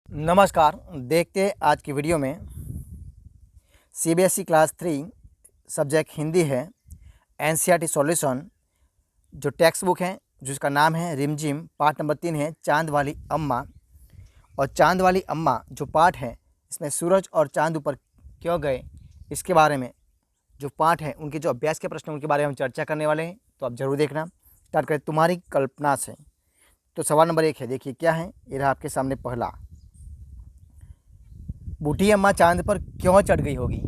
नमस्कार। देखते हैं आज की वीडियो में सीबीएसई क्लास 3 सब्जेक्ट हिंदी है। एनसीईआरटी सॉल्यूशन जो टेक्स्ट बुक है जिसका नाम है रिमझिम, पार्ट नंबर 3 है चांद वाली अम्मा। और चांद वाली अम्मा जो पार्ट है इसमें सूरज और चांद ऊपर क्यों गए इसके बारे में जो पार्ट है उनके जो अभ्यास के प्रश्न उनके बारे में हम चर्चा करने वाले हैं, तो आप ज़रूर देखना। स्टार्ट करें तुम्हारी कल्पना से। तो सवाल नंबर 1 है, देखिए क्या है, ये रहा आपके सामने पहला। बूढ़ी अम्मा चांद पर क्यों चढ़ गई होगी?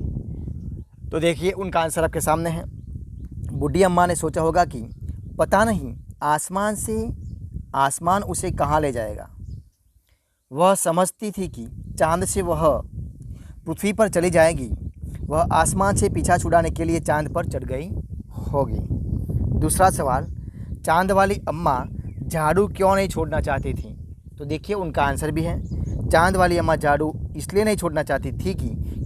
तो देखिए उनका आंसर आपके सामने है। बूढ़ी अम्मा ने सोचा होगा कि पता नहीं आसमान उसे कहाँ ले जाएगा। वह समझती थी कि चांद से वह पृथ्वी पर चली जाएगी। वह आसमान से पीछा छुड़ाने के लिए चांद पर चढ़ गई होगी। दूसरा सवाल, चांद वाली अम्मा झाड़ू क्यों नहीं छोड़ना चाहती थी? तो देखिए उनका आंसर भी है। चांद वाली अम्मा झाड़ू इसलिए नहीं छोड़ना चाहती थी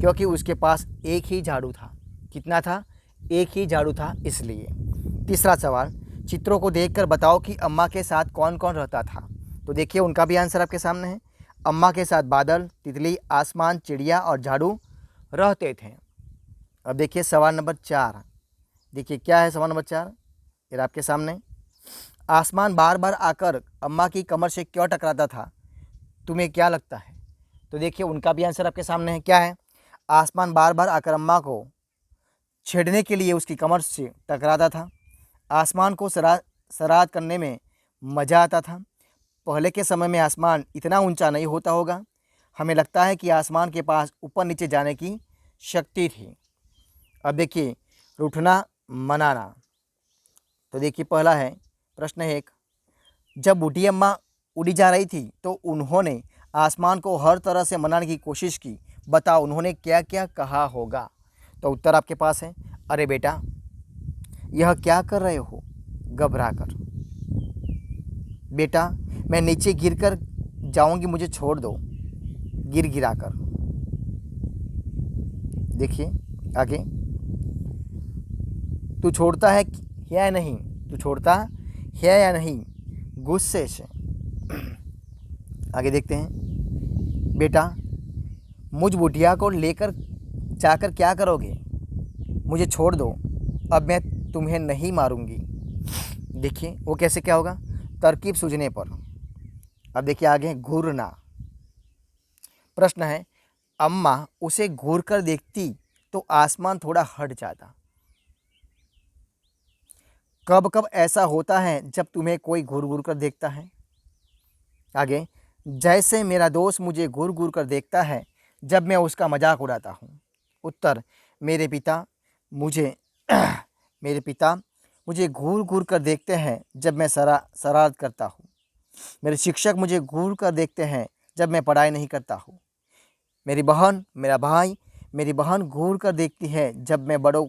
क्योंकि उसके पास एक ही झाड़ू था। कितना था? एक ही झाड़ू था, इसलिए। तीसरा सवाल, चित्रों को देखकर बताओ कि अम्मा के साथ कौन कौन रहता था। तो देखिए उनका भी आंसर आपके सामने है। अम्मा के साथ बादल, तितली, आसमान, चिड़िया और झाड़ू रहते थे। अब देखिए सवाल नंबर 4। देखिए क्या है सवाल नंबर 4, ये आपके सामने। आसमान बार बार आकर अम्मा की कमर से क्यों टकराता था? तुम्हें क्या लगता है? तो देखिए उनका भी आंसर आपके सामने है। क्या है? आसमान बार बार आकर अम्मा को छेड़ने के लिए उसकी कमर से टकराता था। आसमान को सराहत करने में मज़ा आता था। पहले के समय में आसमान इतना ऊंचा नहीं होता होगा। हमें लगता है कि आसमान के पास ऊपर नीचे जाने की शक्ति थी। अब देखिए रूठना मनाना। तो देखिए पहला है प्रश्न 1, जब बूढ़ी अम्मा उड़ी जा रही थी तो उन्होंने आसमान को हर तरह से मनाने की कोशिश की। बताओ उन्होंने क्या क्या कहा होगा? तो उत्तर आपके पास है। अरे बेटा यह क्या कर रहे हो घबरा कर? बेटा मैं नीचे गिर कर जाऊंगी, मुझे छोड़ दो, गिर गिरा कर। देखिए आगे, तू छोड़ता है या नहीं? तू छोड़ता है या नहीं? गुस्से से। आगे देखते हैं, बेटा मुझ बुढ़िया को लेकर जाकर क्या करोगे? मुझे छोड़ दो, अब मैं तुम्हें नहीं मारूंगी। देखिए वो कैसे क्या होगा, तरकीब सूझने पर। अब देखिए आगे, घूरना। प्रश्न है, अम्मा उसे घूर कर देखती तो आसमान थोड़ा हट जाता। कब कब ऐसा होता है जब तुम्हें कोई घूर घूर कर देखता है? आगे, जैसे मेरा दोस्त मुझे घूर घूर कर देखता है जब मैं उसका मजाक उड़ाता हूँ। उत्तर, मेरे पिता मुझे मेरे पिता मुझे घूर घूर कर देखते हैं जब मैं शरारत करता हूँ। मेरे शिक्षक मुझे घूर कर देखते हैं जब मैं पढ़ाई नहीं करता हूँ। मेरी बहन घूर कर देखती है जब मैं बड़ों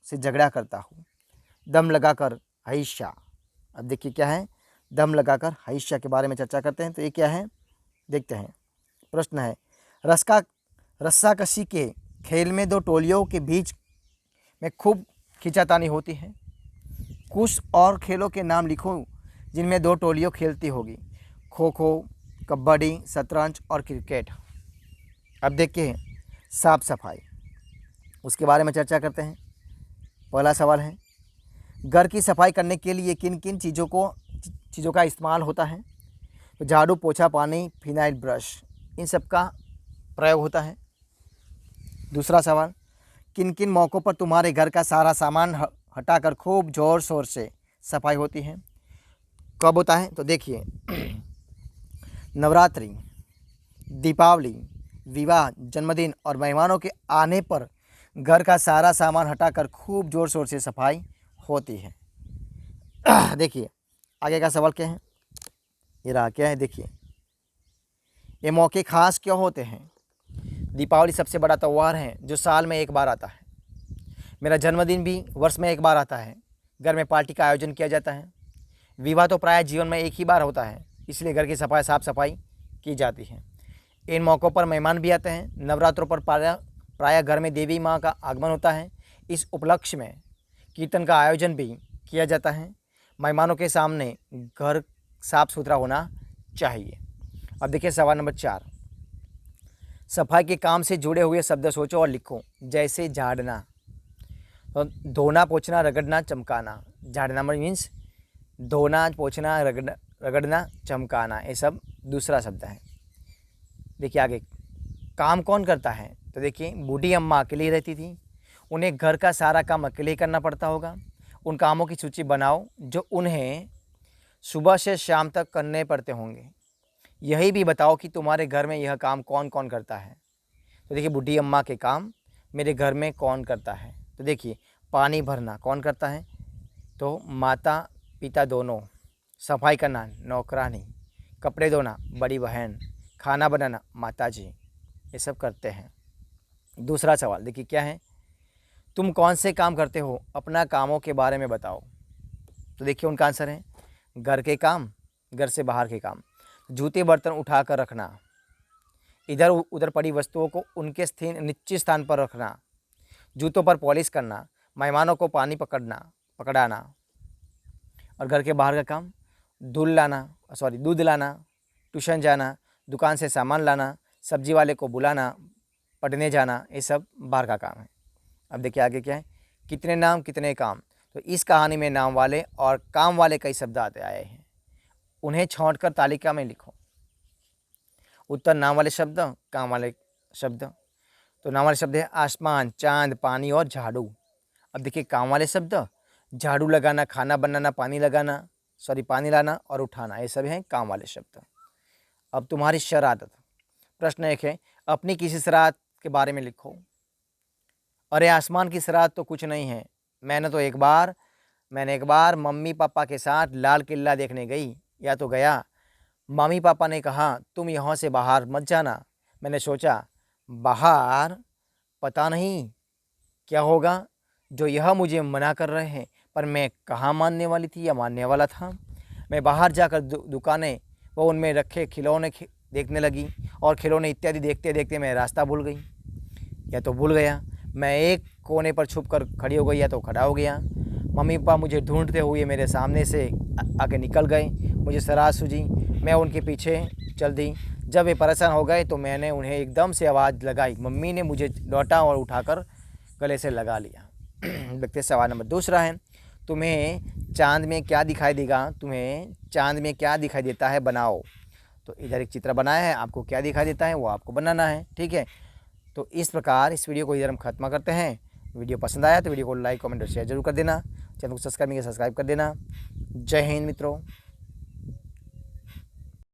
से झगड़ा करता हूँ। दम लगाकर हईशा। अब देखिए क्या है, दम लगाकर हईशा के बारे में चर्चा करते हैं। तो ये क्या है देखते हैं। प्रश्न है, रस्साकशी के खेल में दो टोलियों के बीच में खूब खींचातानी होती है। कुछ और खेलों के नाम लिखो जिनमें दो टोलियों खेलती होगी। खो खो, कबड्डी, शतरंज और क्रिकेट। अब देखिए साफ सफाई, उसके बारे में चर्चा करते हैं। पहला सवाल है, घर की सफाई करने के लिए किन किन चीज़ों का इस्तेमाल होता है? तो झाड़ू, पोछा, पानी, फिनाइल, ब्रश, इन सब का प्रयोग होता है। दूसरा सवाल, किन किन मौक़ों पर तुम्हारे घर का सारा सामान हटाकर खूब ज़ोर शोर से सफाई होती है? कब होता है? तो देखिए नवरात्रि, दीपावली, विवाह, जन्मदिन और मेहमानों के आने पर घर का सारा सामान हटाकर खूब ज़ोर शोर से सफाई होती है। देखिए आगे का सवाल क्या है, ये रहा क्या है। देखिए ये मौके खास क्यों होते हैं? दीपावली सबसे बड़ा त्यौहार है जो साल में एक बार आता है। मेरा जन्मदिन भी वर्ष में एक बार आता है। घर में पार्टी का आयोजन किया जाता है। विवाह तो प्रायः जीवन में एक ही बार होता है, इसलिए घर की साफ सफाई की जाती है। इन मौक़ों पर मेहमान भी आते हैं। नवरात्रों पर प्रायः घर में देवी माँ का आगमन होता है। इस उपलक्ष्य में कीर्तन का आयोजन भी किया जाता है। मेहमानों के सामने घर साफ सुथरा होना चाहिए। अब देखिए सवाल नंबर 4, सफाई के काम से जुड़े हुए शब्द सोचो और लिखो। जैसे झाड़ना, तो धोना, पोंछना, रगड़ना, चमकाना। झाड़ना मीन्स धोना, पोंछना, रगड़ना, चमकाना, ये सब दूसरा शब्द है। देखिए आगे, काम कौन करता है? तो देखिए बूढ़ी अम्मा अकेली रहती थी, उन्हें घर का सारा काम अकेले ही करना पड़ता होगा। उन कामों की सूची बनाओ जो उन्हें सुबह से शाम तक करने पड़ते होंगे। यही भी बताओ कि तुम्हारे घर में यह काम कौन कौन करता है। तो देखिए बूढ़ी अम्मा के काम मेरे घर में कौन करता है? तो देखिए पानी भरना कौन करता है? तो माता पिता दोनों। सफाई करना नौकरानी। कपड़े धोना बड़ी बहन। खाना बनाना माता जी। ये सब करते हैं। दूसरा सवाल देखिए क्या है, तुम कौन से काम करते हो? अपना कामों के बारे में बताओ। तो देखिए उनका आंसर है घर के काम, घर से बाहर के काम। जूते बर्तन उठा कर रखना, इधर उधर पड़ी वस्तुओं को उनके निश्चित स्थान पर रखना, जूतों पर पॉलिश करना, मेहमानों को पानी पकड़ाना। और घर के बाहर का काम दूध लाना, ट्यूशन जाना, दुकान से सामान लाना, सब्जी वाले को बुलाना, पढ़ने जाना, ये सब बाहर का काम है। अब देखिए आगे क्या है, कितने नाम कितने काम। तो इस कहानी में नाम वाले और काम वाले कई शब्द आते आए हैं, उन्हें छांटकर तालिका में लिखो। उत्तर नाम वाले शब्द, काम वाले शब्द। तो नाम वाले शब्द है आसमान, चांद, पानी और झाड़ू। अब देखिए काम वाले शब्द, झाड़ू लगाना, खाना बनाना, पानी लाना और उठाना, ये सब हैं काम वाले शब्द। अब तुम्हारी शरारत। प्रश्न एक है, अपनी किसी शरारत के बारे में लिखो। अरे आसमान की शरारत तो कुछ नहीं है, मैंने एक बार मम्मी पापा के साथ लाल किला देखने गया। मम्मी पापा ने कहा तुम यहाँ से बाहर मत जाना। मैंने सोचा बाहर पता नहीं क्या होगा जो यह मुझे मना कर रहे हैं, पर मैं कहाँ मानने वाली थी या मानने वाला था। मैं बाहर जाकर दुकानें वो उनमें रखे खिलौने देखने लगी और खिलौने इत्यादि देखते देखते मैं रास्ता भूल गई या तो भूल गया। मैं एक कोने पर छुप कर खड़ी हो गई या तो खड़ा हो गया। मम्मी पापा मुझे ढूंढते हुए मेरे सामने से आगे निकल गए। मुझे शरारत सूझी, मैं उनके पीछे चल दी। जब वे परेशान हो गए तो मैंने उन्हें एकदम से आवाज़ लगाई। मम्मी ने मुझे लौटा और उठाकर गले से लगा लिया। देखते सवाल नंबर दूसरा है, तुम्हें चांद में क्या दिखाई देता है बनाओ। तो इधर एक चित्र बनाया है, आपको क्या दिखाई देता है वो आपको बनाना है, ठीक है। तो इस प्रकार इस वीडियो को इधर हम खत्म करते हैं। वीडियो पसंद आया तो वीडियो को लाइक कमेंट और शेयर जरूर कर देना। चैनल को सब्सक्राइब कर देना। जय हिंद मित्रों।